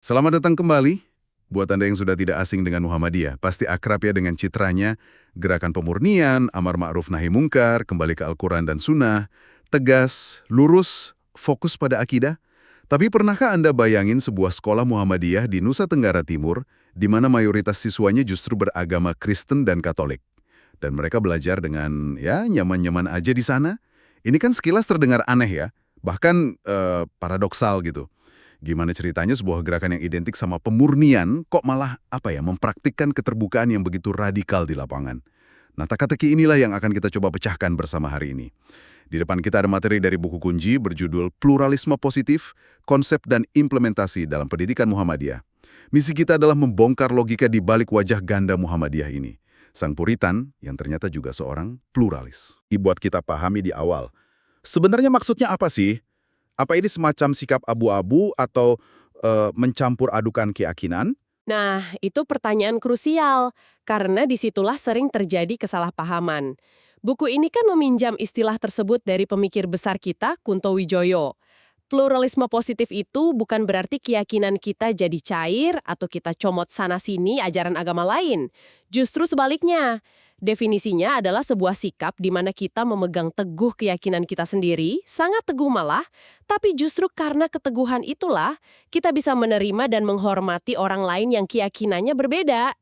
Selamat datang kembali. Buat Anda yang sudah tidak asing dengan Muhammadiyah, pasti akrab ya dengan citranya, gerakan pemurnian, amar ma'ruf nahi mungkar, kembali ke Al-Quran dan Sunnah, tegas, lurus, fokus pada akidah. Tapi pernahkah Anda bayangin sebuah sekolah Muhammadiyah di Nusa Tenggara Timur, di mana mayoritas siswanya justru beragama Kristen dan Katolik? Dan mereka belajar dengan, ya, nyaman-nyaman aja di sana? Ini kan sekilas terdengar aneh ya, bahkan paradoksal gitu. Gimana ceritanya sebuah gerakan yang identik sama pemurnian kok malah mempraktikkan keterbukaan yang begitu radikal di lapangan. Nah, teka-teki inilah yang akan kita coba pecahkan bersama hari ini. Di depan kita ada materi dari buku kunci berjudul Pluralisme Positif, Konsep dan Implementasi dalam Pendidikan Muhammadiyah. Misi kita adalah membongkar logika di balik wajah ganda Muhammadiyah ini. Sang Puritan yang ternyata juga seorang pluralis. Buat kita pahami di awal. Sebenarnya maksudnya apa sih? Apa ini semacam sikap abu-abu atau mencampur adukan keyakinan? Nah, itu pertanyaan krusial, karena disitulah sering terjadi kesalahpahaman. Buku ini kan meminjam istilah tersebut dari pemikir besar kita, Kunto Wijoyo. Pluralisme positif itu bukan berarti keyakinan kita jadi cair atau kita comot sana-sini ajaran agama lain. Justru sebaliknya. Definisinya adalah sebuah sikap di mana kita memegang teguh keyakinan kita sendiri, sangat teguh malah, tapi justru karena keteguhan itulah kita bisa menerima dan menghormati orang lain yang keyakinannya berbeda.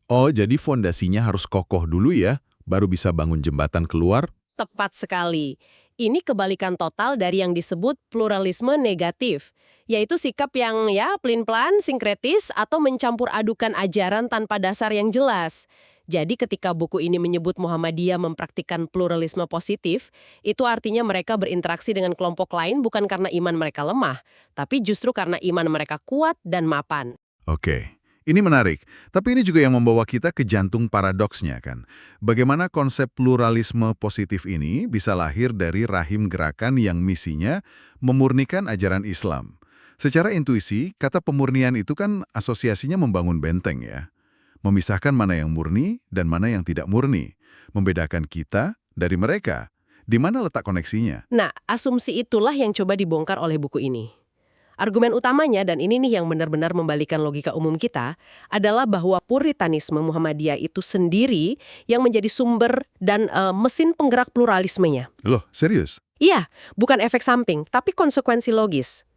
Oh, jadi fondasinya harus kokoh dulu ya, baru bisa bangun jembatan keluar? Tepat sekali. Ini kebalikan total dari yang disebut pluralisme negatif, yaitu sikap yang pelin-pelan, sinkretis, atau mencampur adukan ajaran tanpa dasar yang jelas. Jadi ketika buku ini menyebut Muhammadiyah mempraktikkan pluralisme positif, itu artinya mereka berinteraksi dengan kelompok lain bukan karena iman mereka lemah, tapi justru karena iman mereka kuat dan mapan. Oke, ini menarik. Tapi ini juga yang membawa kita ke jantung paradoksnya kan. Bagaimana konsep pluralisme positif ini bisa lahir dari rahim gerakan yang misinya memurnikan ajaran Islam. Secara intuisi, kata pemurnian itu kan asosiasinya membangun benteng ya. Memisahkan mana yang murni dan mana yang tidak murni. Membedakan kita dari mereka. Di mana letak koneksinya? Nah, asumsi itulah yang coba dibongkar oleh buku ini. Argumen utamanya, dan ini nih yang benar-benar membalikan logika umum kita, adalah bahwa Puritanisme Muhammadiyah itu sendiri yang menjadi sumber dan mesin penggerak pluralismenya. Loh, serius? Iya, bukan efek samping, tapi konsekuensi logis.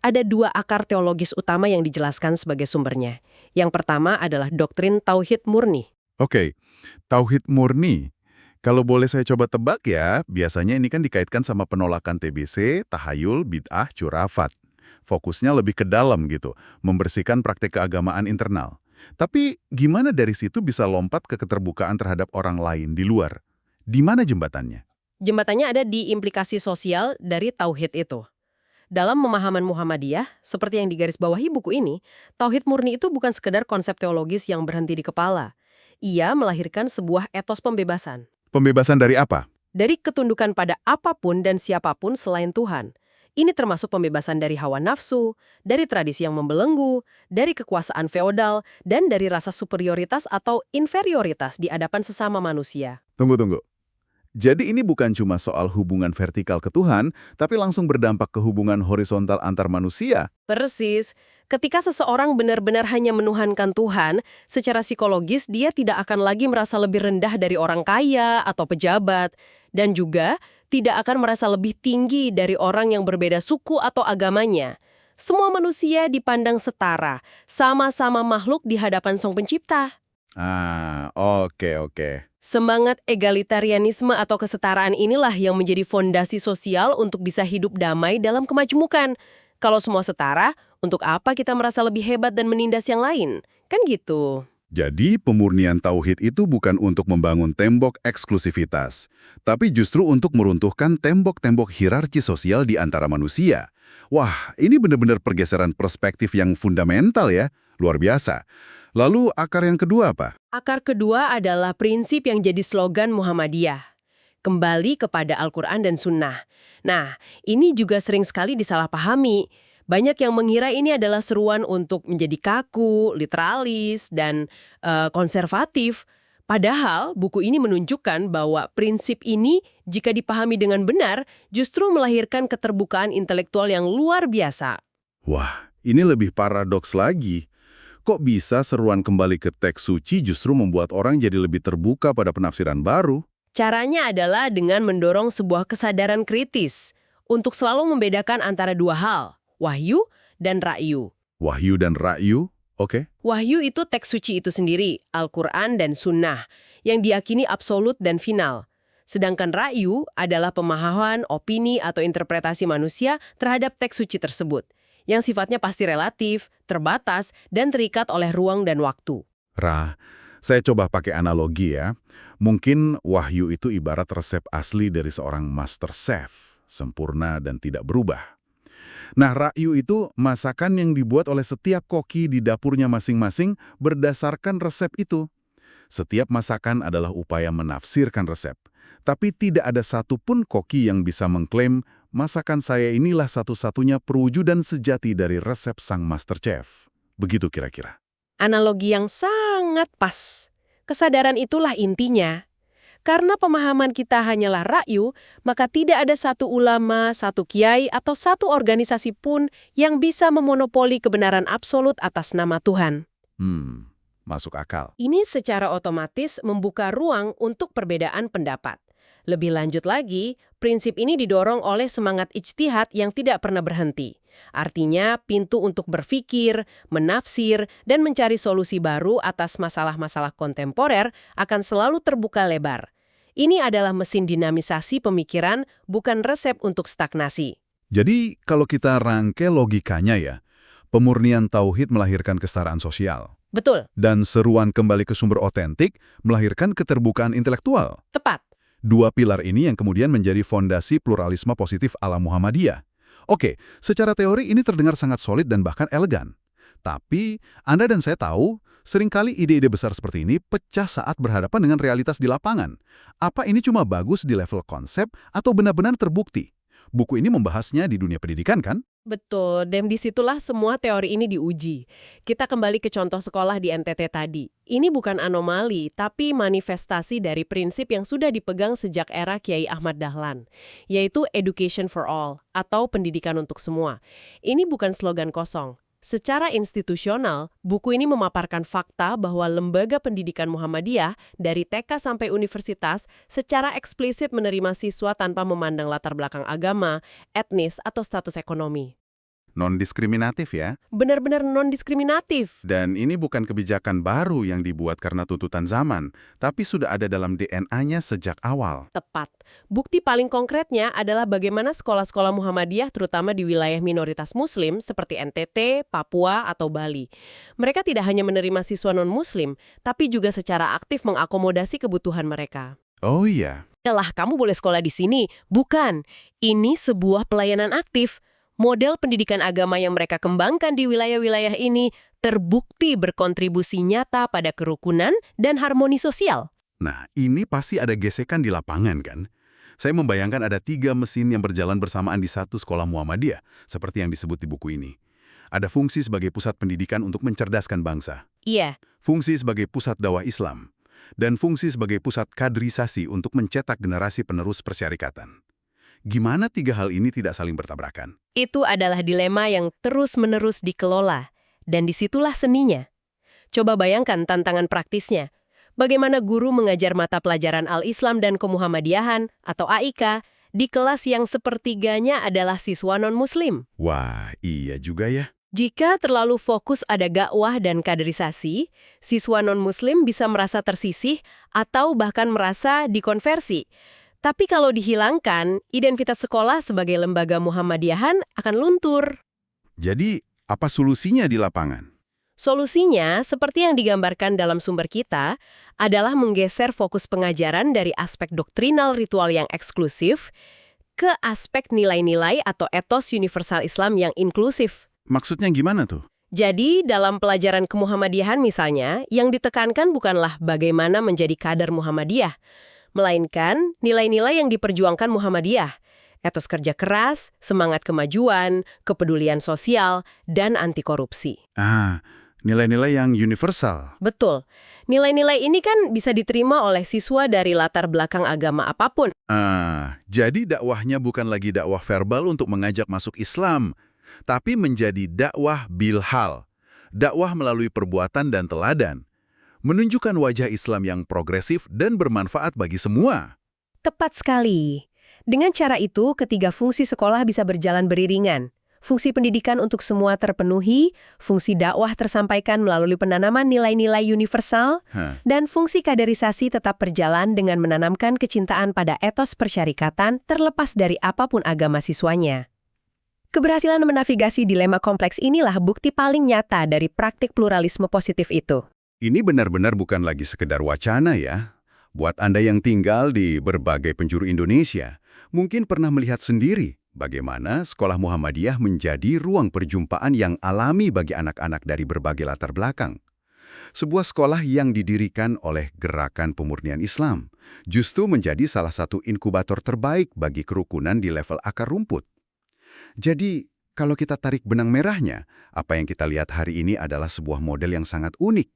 Ada dua akar teologis utama yang dijelaskan sebagai sumbernya. Yang pertama adalah doktrin Tauhid Murni. Oke, tauhid murni. Kalau boleh saya coba tebak ya, biasanya ini kan dikaitkan sama penolakan TBC, tahayul, bid'ah, curafat. Fokusnya lebih ke dalam gitu, membersihkan praktek keagamaan internal. Tapi gimana dari situ bisa lompat ke keterbukaan terhadap orang lain di luar? Di mana jembatannya? Jembatannya ada di implikasi sosial dari Tauhid itu. Dalam pemahaman Muhammadiyah, seperti yang digarisbawahi buku ini, Tauhid Murni itu bukan sekedar konsep teologis yang berhenti di kepala. Ia melahirkan sebuah etos pembebasan. Pembebasan dari apa? Dari ketundukan pada apapun dan siapapun selain Tuhan. Ini termasuk pembebasan dari hawa nafsu, dari tradisi yang membelenggu, dari kekuasaan feodal, dan dari rasa superioritas atau inferioritas di hadapan sesama manusia. Tunggu. Jadi ini bukan cuma soal hubungan vertikal ke Tuhan, tapi langsung berdampak ke hubungan horizontal antar manusia. Persis. Ketika seseorang benar-benar hanya menuhankan Tuhan, secara psikologis dia tidak akan lagi merasa lebih rendah dari orang kaya atau pejabat, dan juga tidak akan merasa lebih tinggi dari orang yang berbeda suku atau agamanya. Semua manusia dipandang setara, sama-sama makhluk di hadapan Sang Pencipta. Oke. Semangat egalitarianisme atau kesetaraan inilah yang menjadi fondasi sosial untuk bisa hidup damai dalam kemajmukan. Kalau semua setara, untuk apa kita merasa lebih hebat dan menindas yang lain? Kan gitu. Jadi pemurnian tauhid itu bukan untuk membangun tembok eksklusivitas, tapi justru untuk meruntuhkan tembok-tembok hierarki sosial di antara manusia. Wah, ini benar-benar pergeseran perspektif yang fundamental ya, luar biasa. Lalu akar yang kedua apa? Akar kedua adalah prinsip yang jadi slogan Muhammadiyah. Kembali kepada Al-Quran dan Sunnah. Nah, ini juga sering sekali disalahpahami. Banyak yang mengira ini adalah seruan untuk menjadi kaku, literalis, dan konservatif. Padahal buku ini menunjukkan bahwa prinsip ini jika dipahami dengan benar justru melahirkan keterbukaan intelektual yang luar biasa. Wah, Ini lebih paradoks lagi. Kok bisa seruan kembali ke teks suci justru membuat orang jadi lebih terbuka pada penafsiran baru? Caranya adalah dengan mendorong sebuah kesadaran kritis untuk selalu membedakan antara dua hal, wahyu dan ra'yu. Wahyu dan ra'yu? Oke. Wahyu itu teks suci itu sendiri, Al-Quran dan Sunnah, yang diyakini absolut dan final. Sedangkan ra'yu adalah pemahaman, opini, atau interpretasi manusia terhadap teks suci tersebut, yang sifatnya pasti relatif, terbatas, dan terikat oleh ruang dan waktu. Saya coba pakai analogi ya. Mungkin wahyu itu ibarat resep asli dari seorang master chef, sempurna dan tidak berubah. Nah, ra'yu itu masakan yang dibuat oleh setiap koki di dapurnya masing-masing berdasarkan resep itu. Setiap masakan adalah upaya menafsirkan resep. Tapi tidak ada satupun koki yang bisa mengklaim masakan saya inilah satu-satunya perwujudan sejati dari resep sang master chef. Begitu kira-kira. Analogi yang sangat pas. Kesadaran itulah intinya. Karena pemahaman kita hanyalah ra'yu, maka tidak ada satu ulama, satu kiai, atau satu organisasi pun yang bisa memonopoli kebenaran absolut atas nama Tuhan. Masuk akal. Ini secara otomatis membuka ruang untuk perbedaan pendapat. Lebih lanjut lagi, prinsip ini didorong oleh semangat ijtihad yang tidak pernah berhenti. Artinya, pintu untuk berpikir, menafsir, dan mencari solusi baru atas masalah-masalah kontemporer akan selalu terbuka lebar. Ini adalah mesin dinamisasi pemikiran, bukan resep untuk stagnasi. Jadi, kalau kita rangkai logikanya ya, pemurnian tauhid melahirkan kesetaraan sosial. Betul, Dan seruan kembali ke sumber otentik melahirkan keterbukaan intelektual. tepat. Dua pilar ini yang kemudian menjadi fondasi pluralisme positif ala Muhammadiyah. Oke, secara teori ini terdengar sangat solid dan bahkan elegan. Tapi, Anda dan saya tahu, seringkali ide-ide besar seperti ini pecah saat berhadapan dengan realitas di lapangan. Apa ini cuma bagus di level konsep atau benar-benar terbukti? Buku ini membahasnya di dunia pendidikan, kan? Betul, dan disitulah semua teori ini diuji. Kita kembali ke contoh sekolah di NTT tadi. Ini bukan anomali, tapi manifestasi dari prinsip yang sudah dipegang sejak era Kiai Ahmad Dahlan, yaitu Education for All, atau pendidikan untuk semua. Ini bukan slogan kosong. Secara institusional, buku ini memaparkan fakta bahwa lembaga pendidikan Muhammadiyah dari TK sampai universitas secara eksplisit menerima siswa tanpa memandang latar belakang agama, etnis, atau status ekonomi. Non-diskriminatif ya. Benar-benar non-diskriminatif. Dan ini bukan kebijakan baru yang dibuat karena tuntutan zaman, tapi sudah ada dalam DNA-nya sejak awal. Tepat. Bukti paling konkretnya adalah bagaimana sekolah-sekolah Muhammadiyah terutama di wilayah minoritas Muslim seperti NTT, Papua, atau Bali. Mereka tidak hanya menerima siswa non-Muslim, tapi juga secara aktif mengakomodasi kebutuhan mereka. Oh iya. Yalah, kamu boleh sekolah di sini. Bukan. Ini sebuah pelayanan aktif. Model pendidikan agama yang mereka kembangkan di wilayah-wilayah ini terbukti berkontribusi nyata pada kerukunan dan harmoni sosial. Nah, ini pasti ada gesekan di lapangan kan? Saya membayangkan ada 3 mesin yang berjalan bersamaan di satu sekolah Muhammadiyah, seperti yang disebut di buku ini. Ada fungsi sebagai pusat pendidikan untuk mencerdaskan bangsa, Iya, fungsi sebagai pusat dakwah Islam, dan fungsi sebagai pusat kaderisasi untuk mencetak generasi penerus persyarikatan. Gimana 3 hal ini tidak saling bertabrakan? itu adalah dilema yang terus-menerus dikelola. Dan disitulah seninya. Coba bayangkan tantangan praktisnya. Bagaimana guru mengajar mata pelajaran Al-Islam dan Kemuhammadiyahan atau AIK di kelas yang sepertiganya adalah siswa non-Muslim. Wah, iya juga ya. Jika terlalu fokus ada dakwah dan kaderisasi, siswa non-Muslim bisa merasa tersisih atau bahkan merasa dikonversi. Tapi kalau dihilangkan, identitas sekolah sebagai lembaga Muhammadiyahan akan luntur. Jadi, apa solusinya di lapangan? Solusinya, seperti yang digambarkan dalam sumber kita, adalah menggeser fokus pengajaran dari aspek doktrinal ritual yang eksklusif ke aspek nilai-nilai atau etos universal Islam yang inklusif. Maksudnya gimana tuh? Jadi, dalam pelajaran kemuhammadiyahan misalnya, yang ditekankan bukanlah bagaimana menjadi kader Muhammadiyah, melainkan nilai-nilai yang diperjuangkan Muhammadiyah, etos kerja keras, semangat kemajuan, kepedulian sosial, dan anti korupsi. Nilai-nilai yang universal. Betul. Nilai-nilai ini kan bisa diterima oleh siswa dari latar belakang agama apapun. Jadi dakwahnya bukan lagi dakwah verbal untuk mengajak masuk Islam, tapi menjadi dakwah bilhal. Dakwah melalui perbuatan dan teladan. Menunjukkan wajah Islam yang progresif dan bermanfaat bagi semua. Tepat sekali. Dengan cara itu, ketiga fungsi sekolah bisa berjalan beriringan. Fungsi pendidikan untuk semua terpenuhi, fungsi dakwah tersampaikan melalui penanaman nilai-nilai universal, dan fungsi kaderisasi tetap berjalan dengan menanamkan kecintaan pada etos persyarikatan terlepas dari apapun agama siswanya. Keberhasilan menavigasi dilema kompleks inilah bukti paling nyata dari praktik pluralisme positif itu. Ini benar-benar bukan lagi sekedar wacana ya. Buat Anda yang tinggal di berbagai penjuru Indonesia, mungkin pernah melihat sendiri bagaimana sekolah Muhammadiyah menjadi ruang perjumpaan yang alami bagi anak-anak dari berbagai latar belakang. Sebuah sekolah yang didirikan oleh Gerakan Pemurnian Islam justru menjadi salah satu inkubator terbaik bagi kerukunan di level akar rumput. Jadi, kalau kita tarik benang merahnya, apa yang kita lihat hari ini adalah sebuah model yang sangat unik.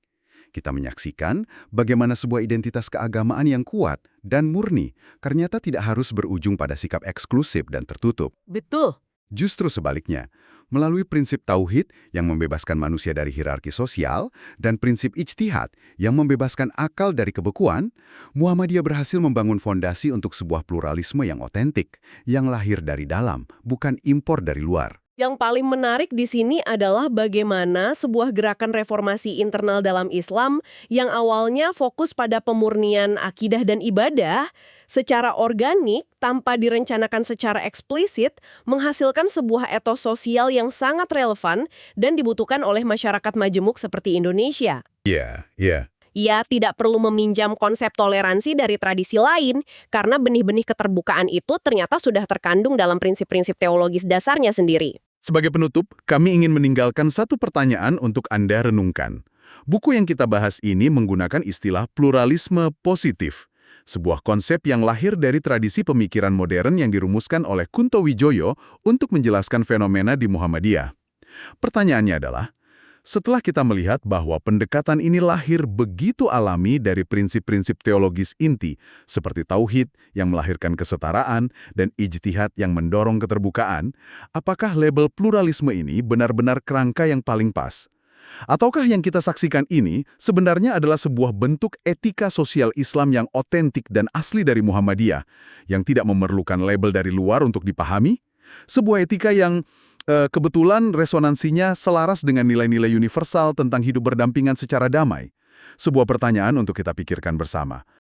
Kita menyaksikan bagaimana sebuah identitas keagamaan yang kuat dan murni ternyata tidak harus berujung pada sikap eksklusif dan tertutup. Betul. Justru sebaliknya, melalui prinsip tauhid yang membebaskan manusia dari hierarki sosial dan prinsip ijtihad yang membebaskan akal dari kebekuan, Muhammadiyah berhasil membangun fondasi untuk sebuah pluralisme yang otentik, yang lahir dari dalam, bukan impor dari luar. Yang paling menarik di sini adalah bagaimana sebuah gerakan reformasi internal dalam Islam yang awalnya fokus pada pemurnian akidah dan ibadah, secara organik, tanpa direncanakan secara eksplisit, menghasilkan sebuah etos sosial yang sangat relevan dan dibutuhkan oleh masyarakat majemuk seperti Indonesia. Iya. Ia tidak perlu meminjam konsep toleransi dari tradisi lain, karena benih-benih keterbukaan itu ternyata sudah terkandung dalam prinsip-prinsip teologis dasarnya sendiri. Sebagai penutup, kami ingin meninggalkan satu pertanyaan untuk Anda renungkan. Buku yang kita bahas ini menggunakan istilah pluralisme positif, sebuah konsep yang lahir dari tradisi pemikiran modern yang dirumuskan oleh Kunto Wijoyo untuk menjelaskan fenomena di Muhammadiyah. Pertanyaannya adalah, setelah kita melihat bahwa pendekatan ini lahir begitu alami dari prinsip-prinsip teologis inti, seperti tauhid yang melahirkan kesetaraan dan ijtihad yang mendorong keterbukaan, apakah label pluralisme ini benar-benar kerangka yang paling pas? Ataukah yang kita saksikan ini sebenarnya adalah sebuah bentuk etika sosial Islam yang otentik dan asli dari Muhammadiyah, yang tidak memerlukan label dari luar untuk dipahami? Sebuah etika yang kebetulan resonansinya selaras dengan nilai-nilai universal tentang hidup berdampingan secara damai. Sebuah pertanyaan untuk kita pikirkan bersama.